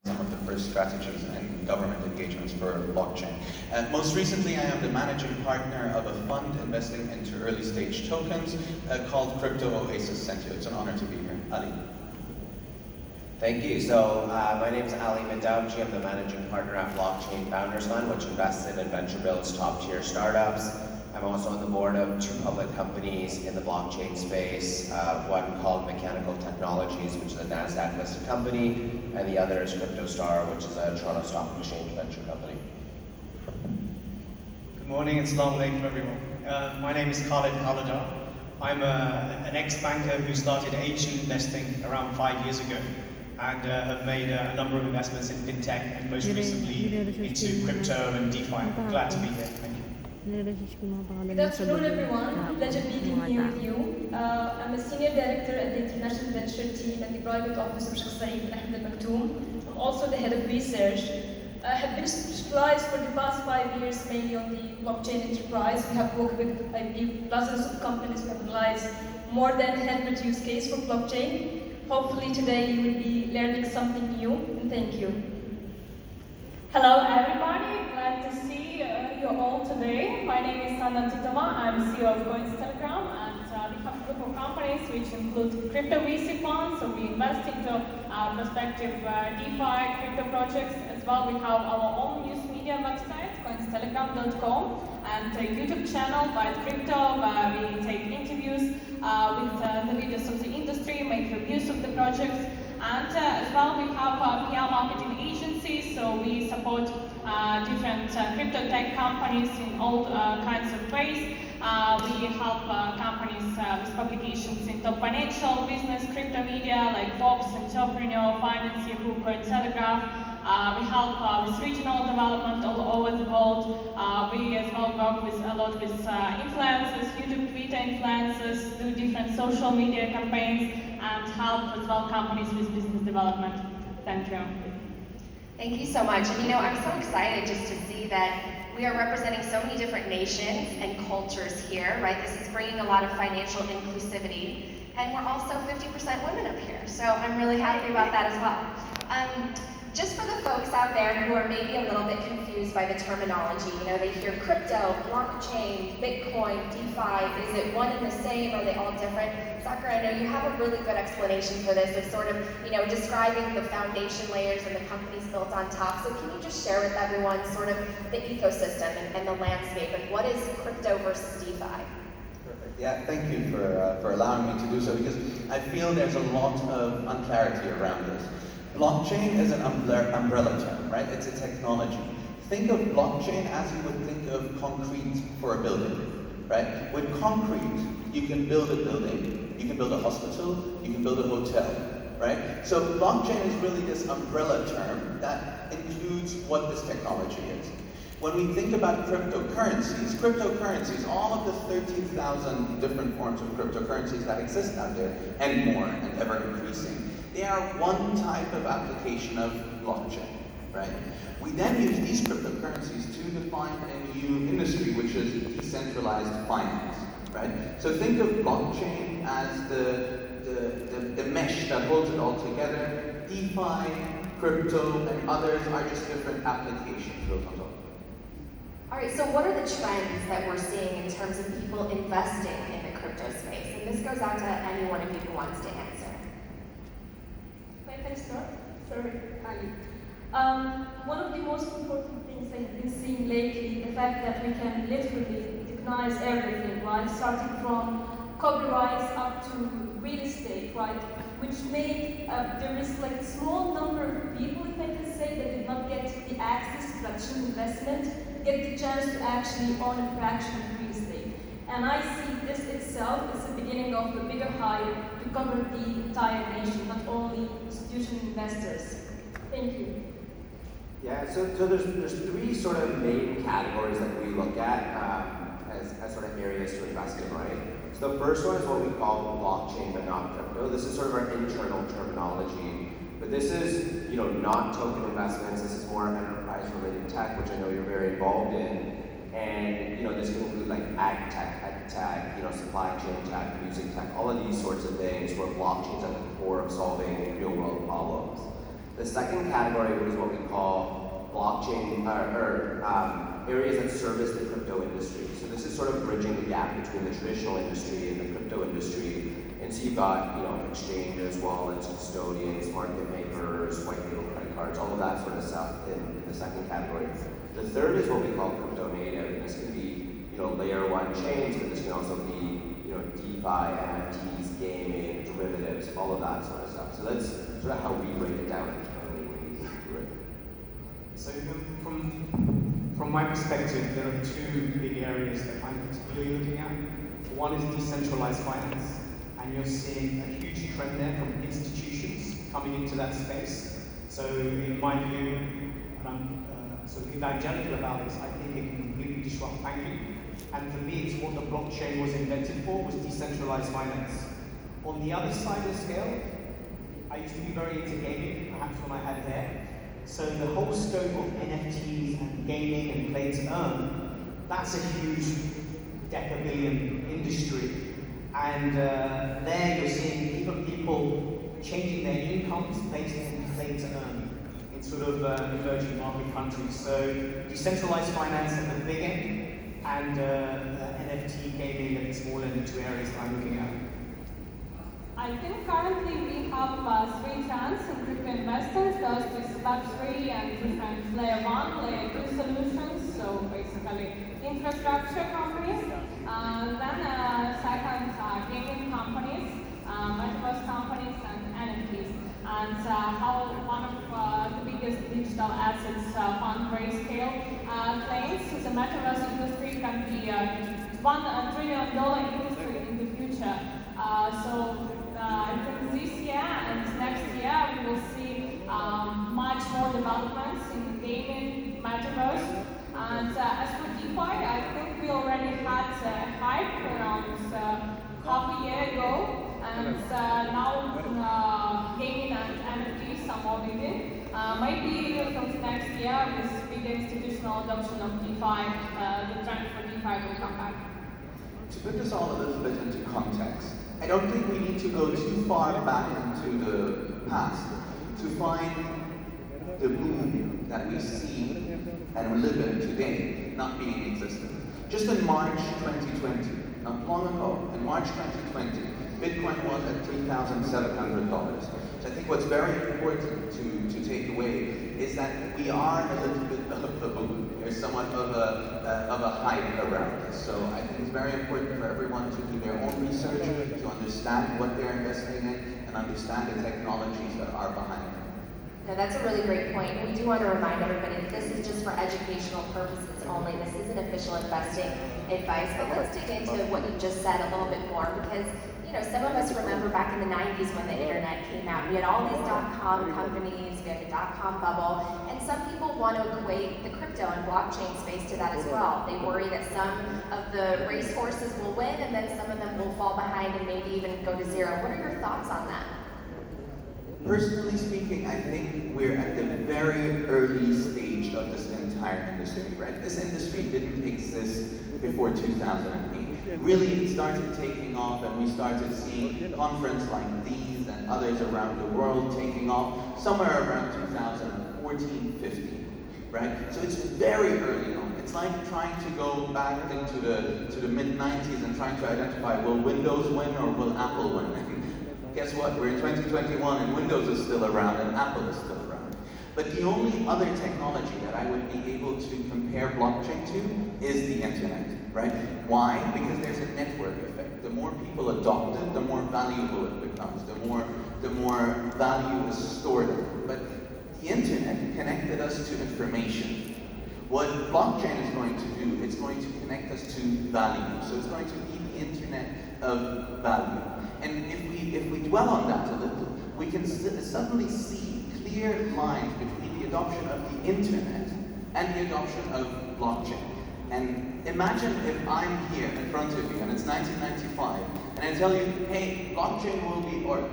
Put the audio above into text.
some of the first strategies and government engagements for blockchain. Most recently, I am the managing partner of a fund investing into early stage tokens called Crypto Oasis Sentio. It's an honor to be here. Ali. Thank you. So my name is Ali Mindauji. I'm the managing partner at Blackchain Founders Fund, which invests in and venture builds top-tier startups. I'm also on the board of two public companies in the blockchain space, one called Mechanical Technologies, which is a NASDAQ-listed company, and the other is CryptoStar, which is a Toronto Stock Exchange venture company. Good morning and Assalamu alaikum everyone. My name is Khalid Khalidar. I'm an ex-banker who started angel investing around 5 years ago and have made a number of investments in fintech and most recently into crypto and DeFi. I'm glad to be here. Thank you. Good afternoon everyone, pleasure being here with you. I'm a senior director at the International Venture Team at the Private Office of Sheikh Saeed Al Ahmed Al Maktoum. I'm also the head of research. I have been specialized for the past 5 years mainly on the blockchain enterprise. We have worked with, I believe, dozens of companies who have analyzed more than 100 use cases for blockchain. Hopefully today you will be learning something new, and thank you. Hello everybody, glad to see you all today. My name is Sanda Titama, I'm CEO of Telegram, and we have a group of companies which include crypto VC funds, so we invest into prospective DeFi crypto projects. As well, we have our own news media website, coinstelegram.com, and a YouTube channel, Byte Crypto, where we take interviews with the leaders of the industry, make reviews of the projects. And as well, we have PR marketing agencies, so we support different crypto tech companies in all kinds of ways. We help companies with publications in top financial, business, crypto media like Forbes, Entrepreneur, Finance, Yahoo, Cointelegraph. We help with regional development all over the world. We as well work with a lot with influencers, YouTube, Twitter influencers, do different social media campaigns, and help as well companies with business development. Thank you. Thank you so much. And I'm so excited just to see that we are representing so many different nations and cultures here, right? This is bringing a lot of financial inclusivity. And we're also 50% women up here. So I'm really happy about that as well. Just for the folks out there who are maybe a little bit confused by the terminology, they hear crypto, blockchain, Bitcoin, DeFi, is it one and the same, are they all different? Sakura, I know you have a really good explanation for this of sort of, describing the foundation layers and the companies built on top. So can you just share with everyone sort of the ecosystem and the landscape, and what is crypto versus DeFi? Perfect. Yeah, thank you for allowing me to do so, because I feel there's a lot of unclarity around this. Blockchain is an umbrella term, right? It's a technology. Think of blockchain as you would think of concrete for a building, right? With concrete, you can build a building, you can build a hospital, you can build a hotel, right? So blockchain is really this umbrella term that includes what this technology is. When we think about cryptocurrencies, all of the 13,000 different forms of cryptocurrencies that exist out there, and more, and ever increasing, they are one type of application of blockchain, right? We then use these cryptocurrencies to define a new industry, which is decentralized finance, right? So think of blockchain as the mesh that holds it all together. DeFi, crypto, and others are just different applications built on top. All right, so what are the trends that we're seeing in terms of people investing in the crypto space? And this goes out to any one of you who wants to answer. Can I start? Sorry, Ali. One of the most important things I have been seeing lately, the fact that we can literally tokenize everything, right? Starting from copyrights up to real estate, right? Which made, there is like a small number of people, if I can say, that did not get the access to traditional investment, get the chance to actually own a fraction of real estate. And I see this itself as the beginning of a bigger hype to cover the entire nation, not only institutional investors. Thank you. Yeah, so there's three sort of main categories that we look at as sort of areas to invest in, right? So the first one is what we call blockchain, but not crypto. This is sort of our internal terminology. But this is, not token investments. This is more enterprise-related tech, which I know you're very involved in. And, this can include like ag tech, ed tech, supply chain tech, music tech, all of these sorts of things where blockchain's at the core of solving real-world problems. The second category was what we call blockchain, areas that service the crypto industry. So this is sort of bridging the gap between the traditional industry and the crypto industry. And so you've got, exchanges, wallets, custodians, market makers, white label credit cards, all of that sort of stuff in the second category. The third is what we call crypto native, and this can be, layer one chains, but this can also be, DeFi, NFTs, gaming, derivatives, all of that sort of stuff. So that's sort of how we break it down internally when we do it. So from my perspective, there are two big areas that I'm particularly looking at. One is decentralized finance, and you're seeing a huge trend there from institutions coming into that space. So in my view, and I'm sort of evangelical about this, I think it can completely disrupt banking. And for me, it's what the blockchain was invented for, was decentralized finance. On the other side of the scale, I used to be very into gaming, perhaps when I had hair. So the whole scope of NFTs and gaming and play to earn, that's a huge deca-billion industry. And there you're seeing even people changing their incomes based on play to earn in sort of emerging market countries. So decentralized finance at the big end, and NFT gaming at the small end, the two areas that I'm looking at. I think currently we have three trends in crypto investing. First is Web3 and different layer 1, layer 2 solutions, so basically infrastructure companies. Then second, gaming companies, metaverse companies, and NFTs. And how one of the biggest digital assets fund Grayscale claims the metaverse industry can be a $1 trillion industry in the future. I think this year and next year we will see much more developments in gaming, metaverse. And as for DeFi, I think we already had a hype around half a year ago. And now gaming and NFTs are more leading. Maybe from next year with big institutional adoption of DeFi, the trend for DeFi will come back. To put this all a little bit into context, I don't think we need to go too far back into the past to find the boom that we see and live in today not being existent. Just in March 2020, not long ago, in March 2020, Bitcoin was at $3,700. So I think what's very important to take away is that we are a little bit of a boom. There's somewhat of a hype around this. So I think it's very important for everyone to do their own research, to understand what they're investing in, and understand the technologies that are behind it. No, that's a really great point. We do want to remind everybody that this is just for educational purposes only. This isn't official investing advice, but let's dig into what you just said a little bit more, because some of us remember back in the 90s when the internet came out. We had all these .com companies, we had the .com bubble, and some people want to equate the crypto and blockchain space to that as well. They worry that some of the racehorses will win and then some of them will fall behind and maybe even go to zero. What are your thoughts on that? Personally speaking, I think we're at the very early stage of this entire industry, right? This industry didn't exist before 2008. Really, it started taking off, and we started seeing conferences like these and others around the world taking off somewhere around 2014, 15, right? So it's very early on. It's like trying to go back into the mid-90s and trying to identify, will Windows win or will Apple win? Guess what? We're in 2021 and Windows is still around and Apple is still around. But the only other technology that I would be able to compare blockchain to is the internet, right? Why? Because there's a network effect. The more people adopt it, the more valuable it becomes, the more value is stored in it. But the internet connected us to information. What blockchain is going to do, it's going to connect us to value. So it's going to be the internet of value. And if we dwell on that a little, we can suddenly see clear lines between the adoption of the internet and the adoption of blockchain. And imagine if I'm here in front of you and it's 1995, and I tell you, hey, blockchain will be, or